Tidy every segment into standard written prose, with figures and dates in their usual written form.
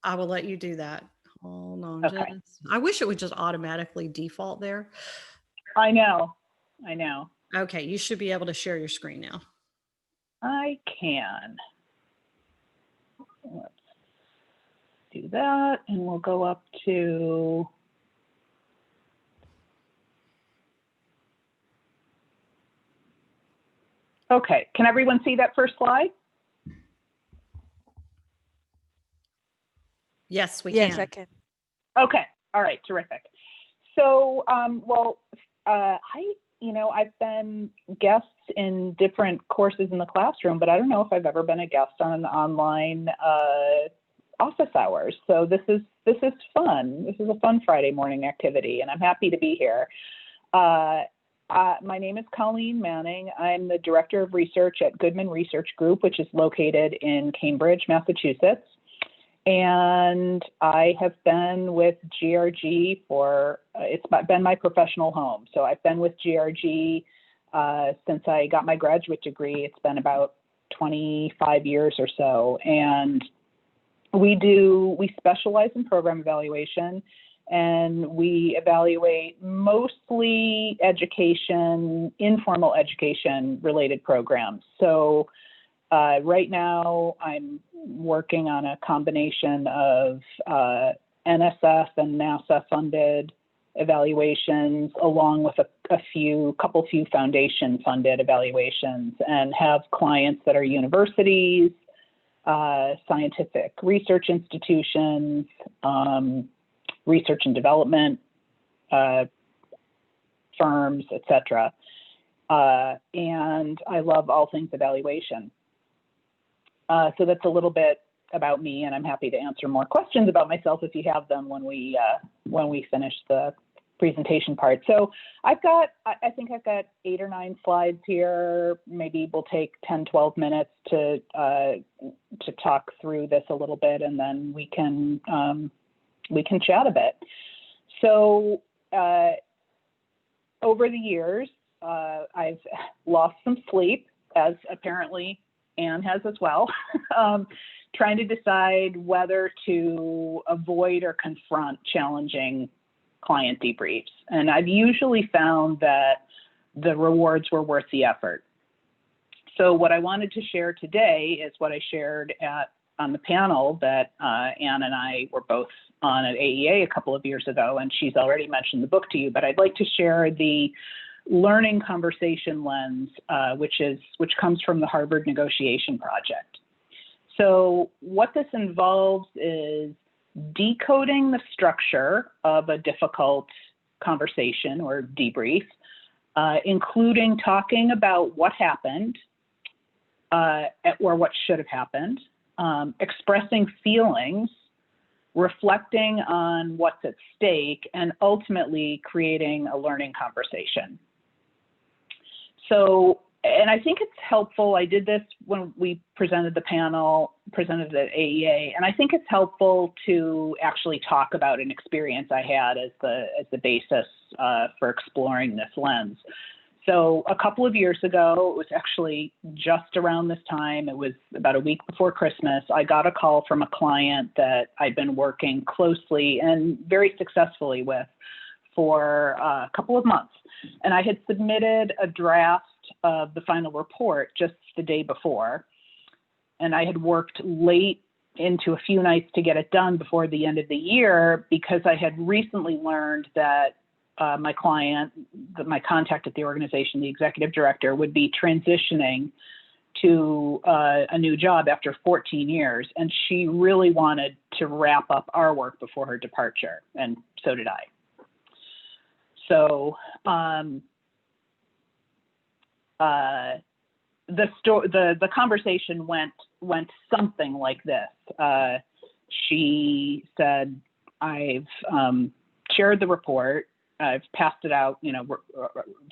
I will let you do that. Hold on. Okay. I wish it would just automatically default there. I know. Okay, you should be able to share your screen now. I can. Let's do that, and we'll go up to okay. Can everyone see that first slide? Yes, we can. Yes, I can. Okay. All right. Terrific. So, I've been guests in different courses in the classroom, but I don't know if I've ever been a guest on an online office hours. So this is fun. This is a fun Friday morning activity, and I'm happy to be here. My name is Colleen Manning. I'm the Director of Research at Goodman Research Group, which is located in Cambridge, Massachusetts. And I have been with GRG it's been my professional home. So I've been with GRG since I got my graduate degree. It's been about 25 years or so. And we specialize in program evaluation, and we evaluate mostly education, informal education related programs. So right now I'm working on a combination of NSF and NASA funded evaluations, along with a few foundation funded evaluations, and have clients that are universities, scientific research institutions, research and development firms, etc. And I love all things evaluation. So that's a little bit about me, and I'm happy to answer more questions about myself if you have them when we finish the presentation part. So I think I've got 8 or 9 slides here. Maybe we'll take 10, 12 minutes to talk through this a little bit, and then we can chat a bit. So over the years, I've lost some sleep, as apparently Anne has as well, trying to decide whether to avoid or confront challenging client debriefs. And I've usually found that the rewards were worth the effort. So what I wanted to share today is what I shared on the panel that Anne and I were both on at AEA a couple of years ago, and she's already mentioned the book to you, but I'd like to share the learning conversation lens, which comes from the Harvard Negotiation Project. So what this involves is decoding the structure of a difficult conversation or debrief, including talking about what happened or what should have happened, expressing feelings, reflecting on what's at stake, and ultimately creating a learning conversation. So, and I think it's helpful. I did this when we presented at AEA, and I think it's helpful to actually talk about an experience I had as the basis for exploring this lens. So a couple of years ago, it was actually just around this time, it was about a week before Christmas, I got a call from a client that I'd been working closely and very successfully with for a couple of months. And I had submitted a draft of the final report just the day before. And I had worked late into a few nights to get it done before the end of the year, because I had recently learned that my client, my contact at the organization, the executive director, would be transitioning to a new job after 14 years. And she really wanted to wrap up our work before her departure. And so did I. So the conversation went something like this. She said, "I've shared the report. I've passed it out,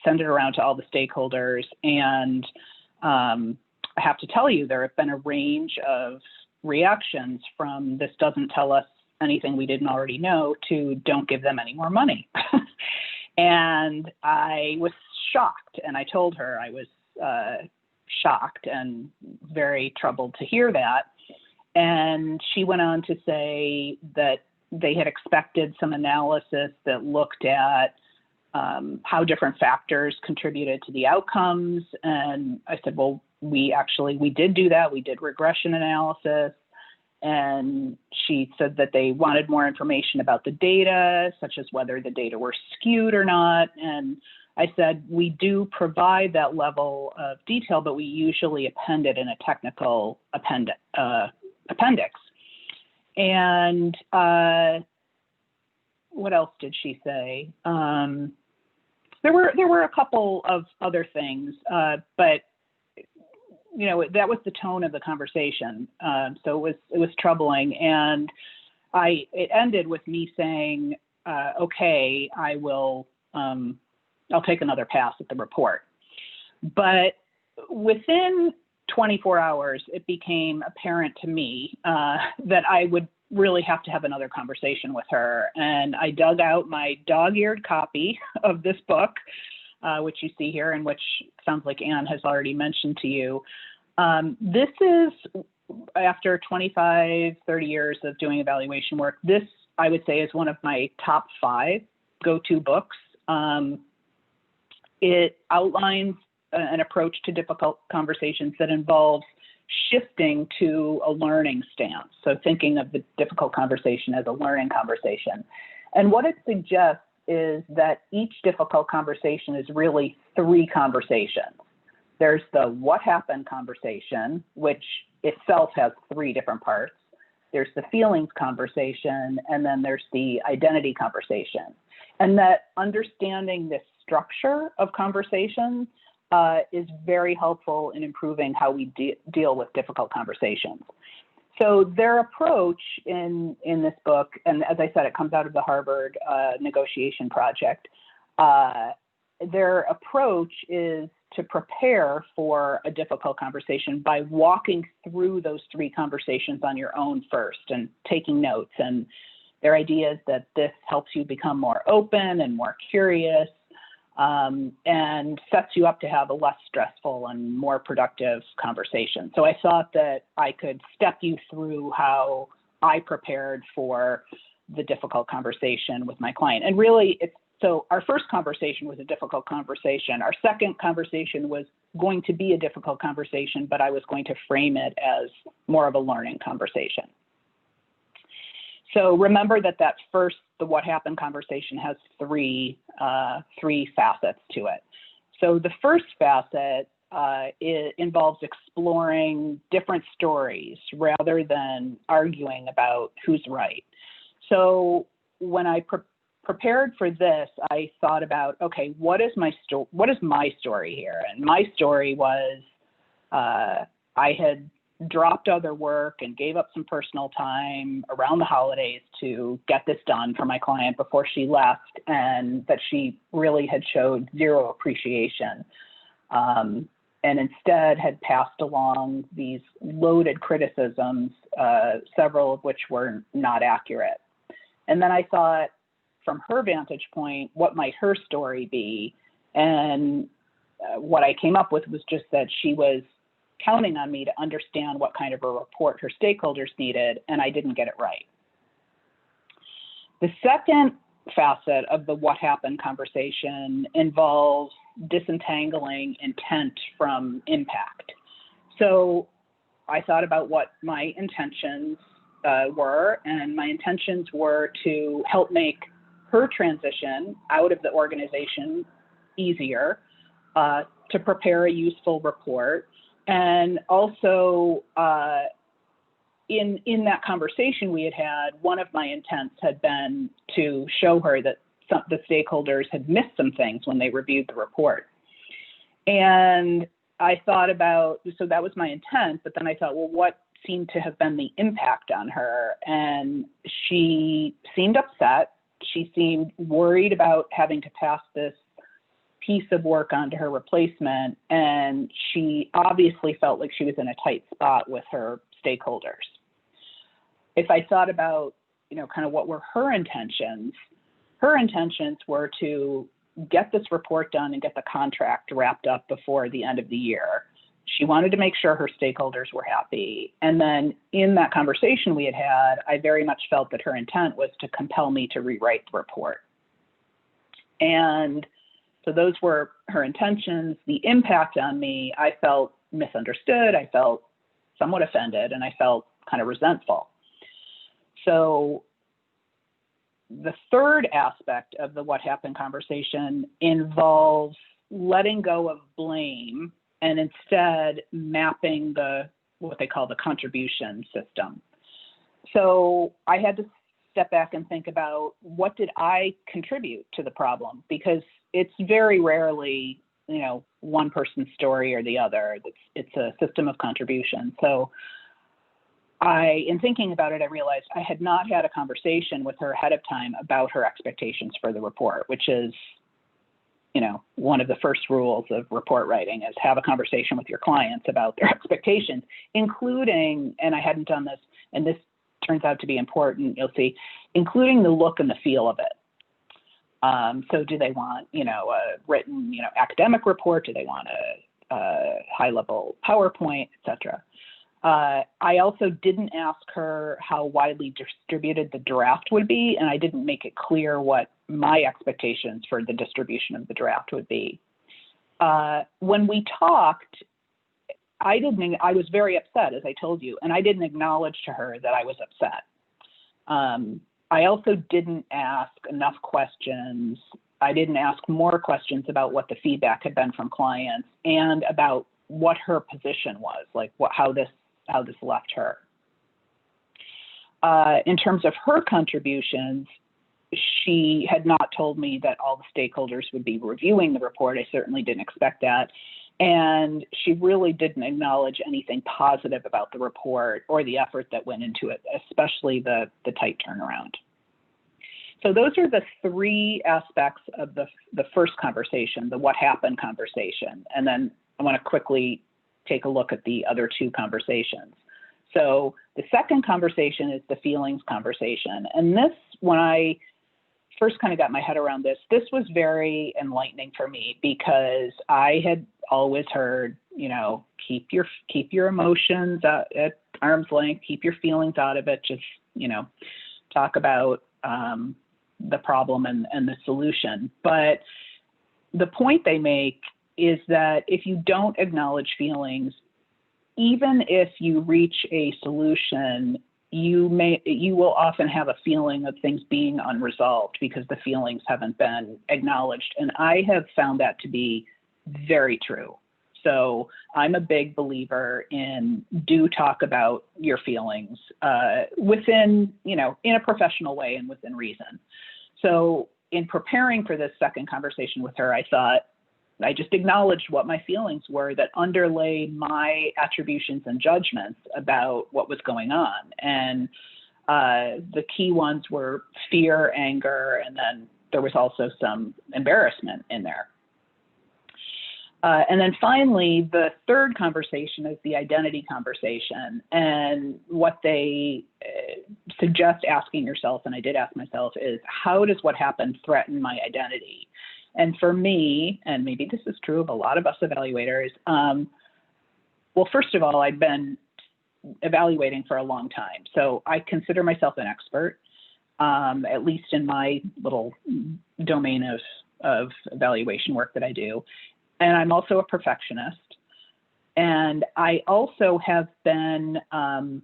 send it around to all the stakeholders. And I have to tell you, there have been a range of reactions from this doesn't tell us anything we didn't already know to don't give them any more money." And I was shocked. And I told her I was shocked and very troubled to hear that. And she went on to say that they had expected some analysis that looked at how different factors contributed to the outcomes. And I said, well, we did do that. We did regression analysis. And she said that they wanted more information about the data, such as whether the data were skewed or not. And I said, we do provide that level of detail, but we usually append it in a technical appendix. And what else did she say? There were a couple of other things, but that was the tone of the conversation. So it was troubling, and it ended with me saying, "Okay, I'll take another pass at the report." But within 24 hours, it became apparent to me that I would really have to have another conversation with her. And I dug out my dog-eared copy of this book, which you see here, and which sounds like Anne has already mentioned to you. This is, after 25, 30 years of doing evaluation work, this, I would say, is one of my top 5 go-to books. It outlines an approach to difficult conversations that involves shifting to a learning stance. So thinking of the difficult conversation as a learning conversation. And what it suggests is that each difficult conversation is really 3 conversations. There's the what happened conversation, which itself has 3 different parts. There's the feelings conversation, and then there's the identity conversation. And that understanding this structure of conversation is very helpful in improving how we deal with difficult conversations. So their approach in this book, and as I said, it comes out of the Harvard negotiation project, their approach is to prepare for a difficult conversation by walking through those 3 conversations on your own first and taking notes. And their idea is that this helps you become more open and more curious, and sets you up to have a less stressful and more productive conversation. So I thought that I could step you through how I prepared for the difficult conversation with my client. And really, so our first conversation was a difficult conversation. Our second conversation was going to be a difficult conversation, but I was going to frame it as more of a learning conversation. So remember that first, the what happened conversation has 3 facets to it. So the first facet involves exploring different stories rather than arguing about who's right. So when I prepared for this, I thought about, okay, what is my story here? And my story was I had dropped other work and gave up some personal time around the holidays to get this done for my client before she left, and that she really had showed 0 appreciation, and instead had passed along these loaded criticisms, several of which were not accurate. And then I thought, from her vantage point, what might her story be? And what I came up with was just that she was counting on me to understand what kind of a report her stakeholders needed, and I didn't get it right. The second facet of the what happened conversation involves disentangling intent from impact. So I thought about what my intentions were, and my intentions were to help make her transition out of the organization easier, to prepare a useful report. And also, in that conversation we had, one of my intents had been to show her that the stakeholders had missed some things when they reviewed the report. And I thought about, so that was my intent, but then I thought, well, what seemed to have been the impact on her? And she seemed upset. She seemed worried about having to pass this piece of work onto her replacement, and she obviously felt like she was in a tight spot with her stakeholders. If I thought about, kind of what were her intentions were to get this report done and get the contract wrapped up before the end of the year. She wanted to make sure her stakeholders were happy. And then in that conversation we had, I very much felt that her intent was to compel me to rewrite the report. And so those were her intentions. The impact on me, I felt misunderstood, I felt somewhat offended, and I felt kind of resentful. So the third aspect of the what happened conversation involves letting go of blame and instead mapping what they call the contribution system. So I had to step back and think about, what did I contribute to the problem? Because it's very rarely, one person's story or the other. It's a system of contribution. So in thinking about it, I realized I had not had a conversation with her ahead of time about her expectations for the report, which is, one of the first rules of report writing, is have a conversation with your clients about their expectations, including, and I hadn't done this, and this turns out to be important, you'll see, including the look and the feel of it. So do they want, a written, academic report? Do they want a high-level PowerPoint, et cetera? I also didn't ask her how widely distributed the draft would be, and I didn't make it clear what my expectations for the distribution of the draft would be. When we talked, I was very upset, as I told you, and I didn't acknowledge to her that I was upset. I also didn't ask enough questions. I didn't ask more questions about what the feedback had been from clients and about what her position was, like how this left her. In terms of her contributions, she had not told me that all the stakeholders would be reviewing the report. I certainly didn't expect that. And she really didn't acknowledge anything positive about the report or the effort that went into it, especially the tight turnaround. So those are the three aspects of the first conversation, the what happened conversation. And then I want to quickly take a look at the other two conversations. So the second conversation is the feelings conversation. And this, when I first kind of got my head around this was very enlightening for me, because I had always heard, keep your emotions at arm's length, keep your feelings out of it, just, talk about the problem and the solution. But the point they make is that if you don't acknowledge feelings, even if you reach a solution, you will often have a feeling of things being unresolved because the feelings haven't been acknowledged. And I have found that to be very true. So I'm a big believer in do talk about your feelings within, in a professional way and within reason. So in preparing for this second conversation with her, I thought, I just acknowledged what my feelings were that underlay my attributions and judgments about what was going on. And the key ones were fear, anger, and then there was also some embarrassment in there. And then finally, the third conversation is the identity conversation. And what they suggest asking yourself, and I did ask myself, is how does what happened threaten my identity? And for me, and maybe this is true of a lot of us evaluators, well, first of all, I've been evaluating for a long time. So I consider myself an expert, at least in my little domain of evaluation work that I do. And I'm also a perfectionist. And I also have been, I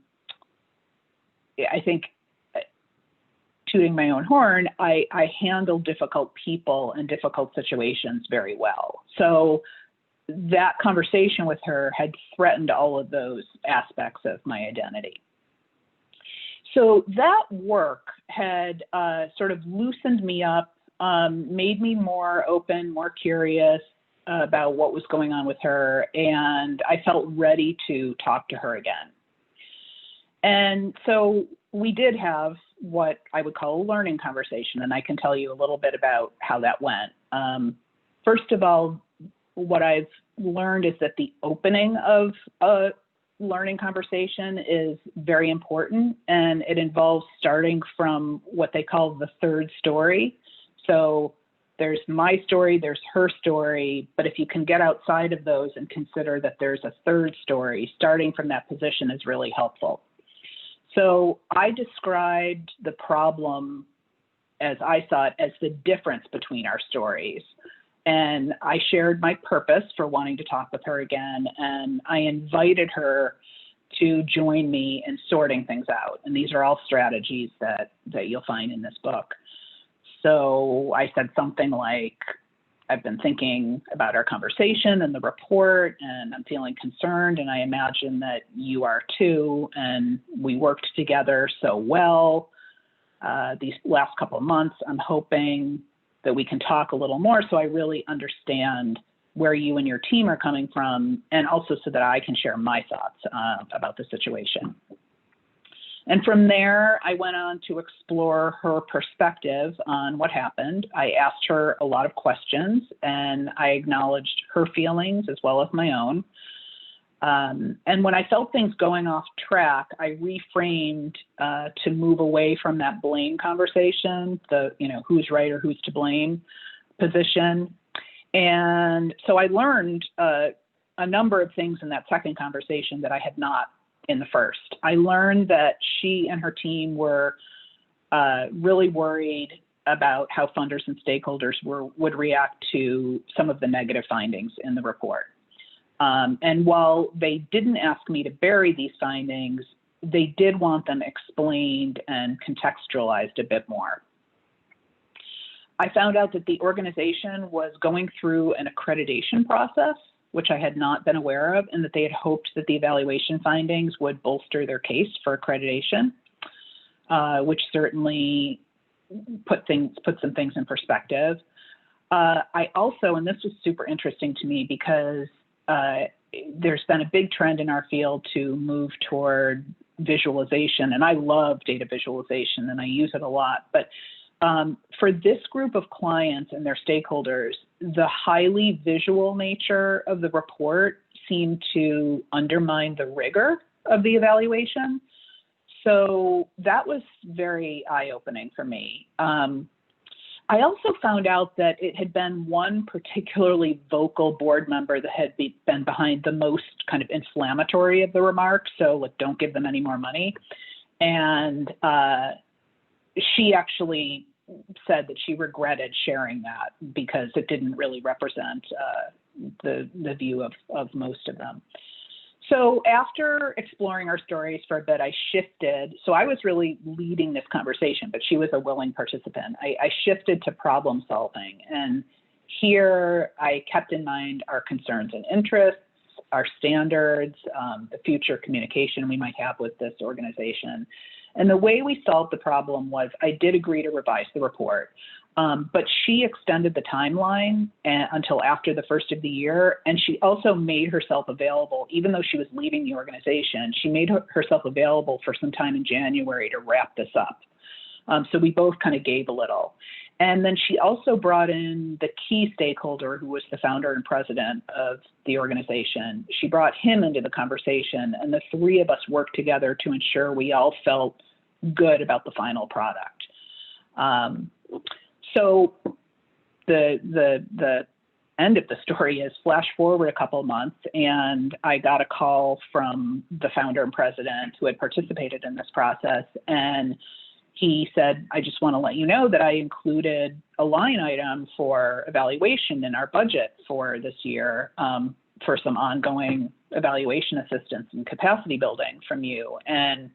think, tooting my own horn, I handle difficult people and difficult situations very well. So that conversation with her had threatened all of those aspects of my identity. So that work had sort of loosened me up, made me more open, more curious about what was going on with her, and I felt ready to talk to her again. And so we did have what I would call a learning conversation, and I can tell you a little bit about how that went. First of all, what I've learned is that the opening of a learning conversation is very important, and it involves starting from what they call the third story. So there's my story, there's her story, but if you can get outside of those and consider that there's a third story, starting from that position is really helpful. So I described the problem as I saw it as the difference between our stories. And I shared my purpose for wanting to talk with her again, and I invited her to join me in sorting things out. And these are all strategies that you'll find in this book. So I said something like, I've been thinking about our conversation and the report, and I'm feeling concerned, and I imagine that you are too, and we worked together so well these last couple of months. I'm hoping that we can talk a little more so I really understand where you and your team are coming from, and also so that I can share my thoughts about the situation. And from there, I went on to explore her perspective on what happened. I asked her a lot of questions, and I acknowledged her feelings as well as my own. And when I felt things going off track, I reframed to move away from that blame conversation, the, who's right or who's to blame position. And so I learned a number of things in that second conversation that I had not in the first. I learned that she and her team were really worried about how funders and stakeholders would react to some of the negative findings in the report. And while they didn't ask me to bury these findings, they did want them explained and contextualized a bit more. I found out that the organization was going through an accreditation process, which I had not been aware of, and that they had hoped that the evaluation findings would bolster their case for accreditation, which certainly put some things in perspective. I also, and this was super interesting to me because there's been a big trend in our field to move toward visualization, and I love data visualization and I use it a lot, but for this group of clients and their stakeholders, the highly visual nature of the report seemed to undermine the rigor of the evaluation. So that was very eye-opening for me. I also found out that it had been one particularly vocal board member that had been behind the most kind of inflammatory of the remarks. So like, don't give them any more money. And she actually said that she regretted sharing that because it didn't really represent the view of most of them. So after exploring our stories for a bit, I shifted. So I was really leading this conversation, but she was a willing participant. I shifted to problem solving. And here I kept in mind our concerns and interests, our standards, the future communication we might have with this organization. And the way we solved the problem was I did agree to revise the report, but she extended the timeline until after the first of the year. And she also made herself available, even though she was leaving the organization, she made herself available for some time in January to wrap this up. So we both kind of gave a little. And then she also brought in the key stakeholder who was the founder and president of the organization. She brought him into the conversation, and the three of us worked together to ensure we all felt good about the final product. So the end of the story is flash forward a couple of months, and I got a call from the founder and president who had participated in this process, and he said, I just want to let you know that I included a line item for evaluation in our budget for this year for some ongoing evaluation assistance and capacity building from you. And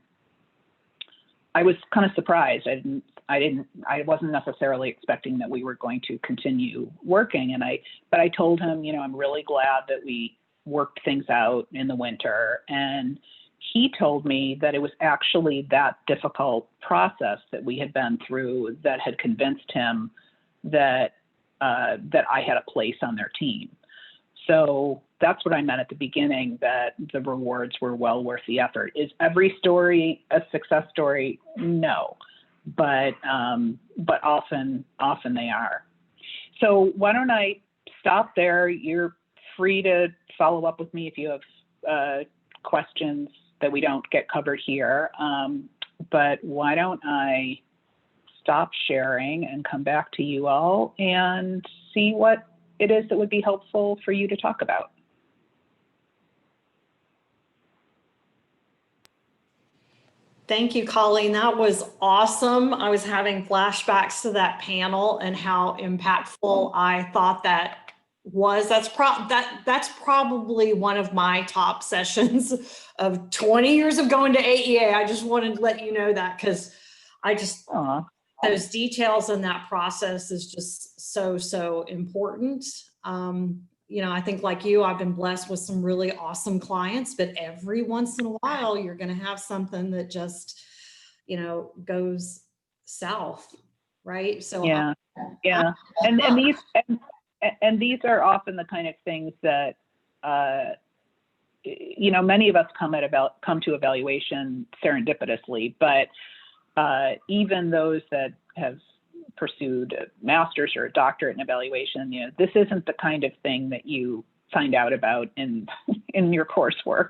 I was kind of surprised. I wasn't necessarily expecting that we were going to continue working. But I told him, I'm really glad that we worked things out in the winter. And he told me that it was actually that difficult process that we had been through that had convinced him that I had a place on their team. So that's what I meant at the beginning, that the rewards were well worth the effort. Is every story a success story? No, but often they are. So why don't I stop there? You're free to follow up with me if you have questions that we don't get covered here. But why don't I stop sharing and come back to you all and see what it is that would be helpful for you to talk about. Thank you, Colleen. That was awesome. I was having flashbacks to that panel and how impactful I thought that was. That's probably one of my top sessions of 20 years of going to AEA. I just wanted to let you know that, because I just, those details in that process is just so important. You know, I think like you, I've been blessed with some really awesome clients, but every once in a while, you're going to have something that just, you know, goes south, right? So yeah, and these are often the kind of things that, you know, many of us come to evaluation serendipitously, but even those that have pursued a master's or a doctorate in evaluation, you know, this isn't the kind of thing that you find out about in your coursework.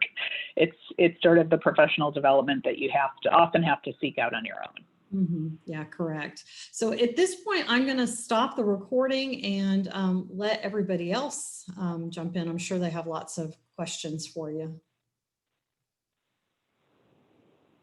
It's sort of the professional development that you often have to seek out on your own. Mm-hmm. Yeah, correct. So at this point, I'm going to stop the recording and let everybody else jump in. I'm sure they have lots of questions for you.